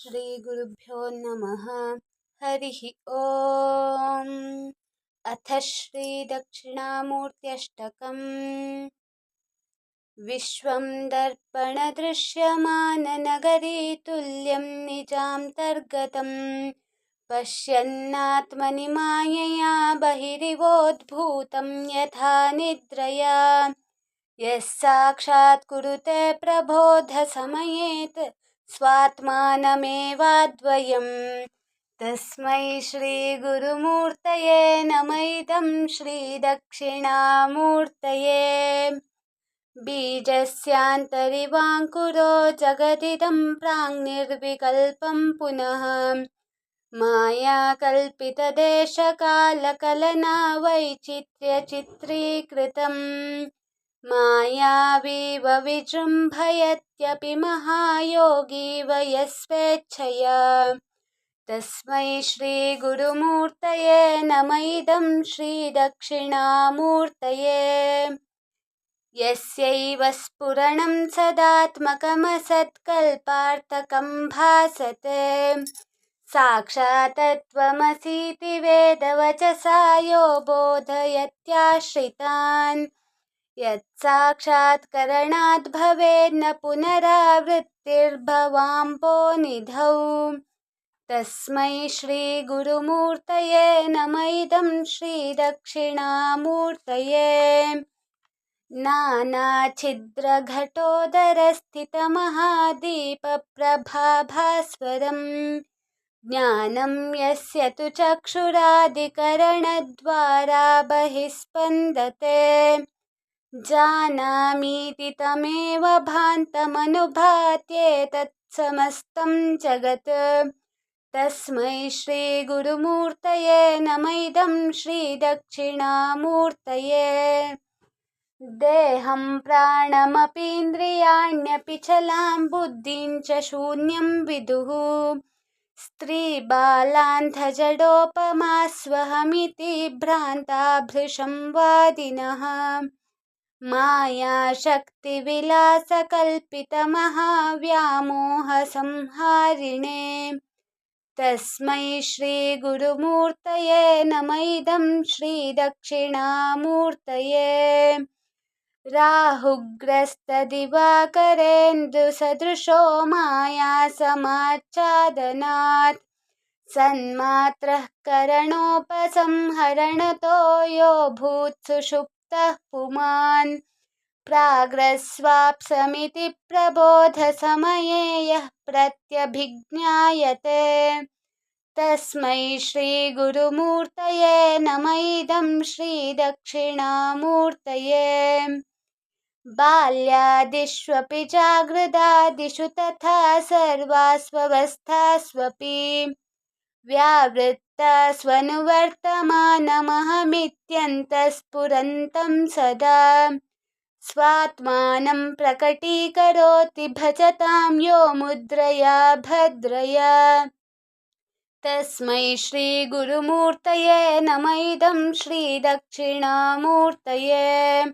श्रीगुरुभ्यो नमः। हरिः ॐ। अथ श्रीदक्षिणामूर्त्यष्टकम्। विश्वं दर्पणदृश्यमाननगरीतुल्यं निजान्तर्गतं पश्यन्नात्मनि मायया बहिरिवोद्भूतं यथा निद्रया। यः साक्षात् कुरुते प्रबोधसमयेत स्वात्मानमेवाद्वयम्। तस्मै श्रीगुरुमूर्तये नमः। इदं श्रीदक्षिणामूर्तये। बीजस्यान्तरिवाङ्कुरो जगदिदं प्राङ्निर्विकल्पं पुनः मायाकल्पितदेशकालकलना वैचित्र्यचित्रीकृतम्। मायावीव विजृम्भयत्यपि महायोगीव यस्वेच्छया। तस्मै श्रीगुरुमूर्तये नमः। इदं श्रीदक्षिणामूर्तये। यस्यैव स्फुरणं सदात्मकमसत्कल्पार्थकं भासते साक्षात्त्वमसीति वेदवचसा यो बोधयत्याश्रितान्। यत्साक्षात्करणाद् भवेन्न पुनरावृत्तिर्भवाम्भोनिधौ। तस्मै श्रीगुरुमूर्तये नमः। इदं श्रीदक्षिणामूर्तये। नानाछिद्रघटोदरस्थितमहादीपप्रभाभास्वरम् ज्ञानं यस्य तु चक्षुरादिकरणद्वारा बहिः स्पन्दते। जानामीति तमेव भान्तमनुभात्येतत् समस्तं जगत्। तस्मै श्रीगुरुमूर्तये नमः। इदं श्रीदक्षिणामूर्तये। देहं प्राणमपीन्द्रियाण्यपि चलां बुद्धिं च शून्यं विदुः। स्त्रीबालान्धजडोपमास्वहमिति भ्रान्ता भृशं वादिनः। मायाशक्तिविलासकल्पितमहाव्यामोहसंहारिणे। तस्मै श्रीगुरुमूर्तये नमः। इदं श्रीदक्षिणामूर्तये। राहुग्रस्तदिवाकरेन्दुसदृशो मायासमाच्छादनात् सन्मात्रः करणोपसंहरणतो यो भूत्सुषुप्तः पुमान्। प्राग्रस्वाप्समिति प्रबोधसमये यः प्रत्यभिज्ञायते। तस्मै श्रीगुरुमूर्तये नमः। इदं श्रीदक्षिणामूर्तये। बाल्यादिष्वपि जागृदादिषु तथा सर्वास्वस्थास्वपि व्यावृत्तास्वनुवर्तमानमहमित्यन्तःस्फुरन्तं सदा स्वात्मानं प्रकटीकरोति भजतां यो मुद्रया भद्रया। तस्मै श्रीगुरुमूर्तये नमः। इदं श्रीदक्षिणामूर्तये।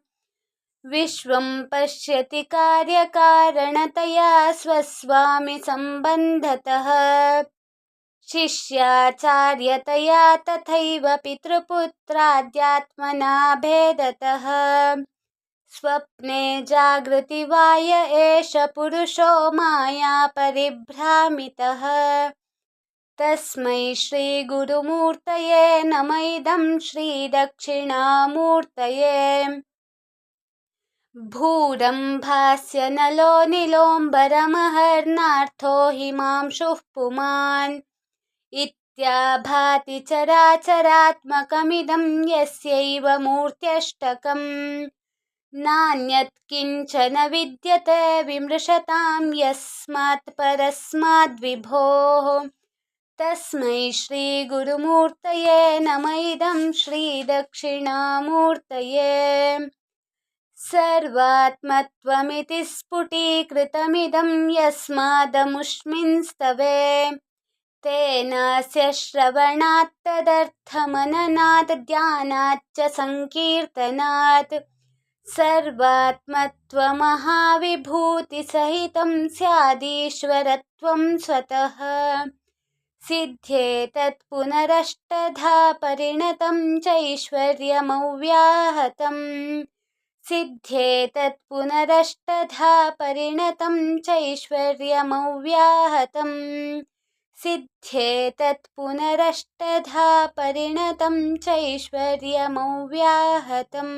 विश्वं पश्यति कार्यकारणतया स्वस्वामि सम्बन्धतः शिष्याचार्यतया तथैव पितृपुत्राद्यात्मना भेदतः। स्वप्ने जागृति वा य एष पुरुषो माया परिभ्रामितः। तस्मै श्रीगुरुमूर्तये नमः। इदं श्रीदक्षिणामूर्तये। भूरम्भास्य नलो नीलोऽम्बरमहर्नार्थो हिमांशुः पुमान् इत्याभाति चराचरात्मकमिदं यस्यैव मूर्त्यष्टकम्। नान्यत् किञ्चन विद्यते विमृशतां यस्मात् परस्माद्विभोः। तस्मै श्रीगुरुमूर्तये नमः। इदं श्रीदक्षिणामूर्तये। सर्वात्मत्वमिति स्फुटीकृतमिदं यस्मादमुष्मिंस्तवे तेनास्य श्रवणात् तदर्थमननात् ध्यानाच्च संकीर्तनात् सर्वात्मत्वमहाविभूतिसहितं स्यादीश्वरत्वं स्वतः सिद्ध्येतत् पुनरष्टधा परिणतं चैश्वर्यमव्याहतम् सिद्ध्येतत् पुनरष्टधा परिणतं चैश्वर्यमव्याहतम् सिद्ध्येतत् पुनरष्टधा परिणतं चैश्वर्यमव्याहतम्।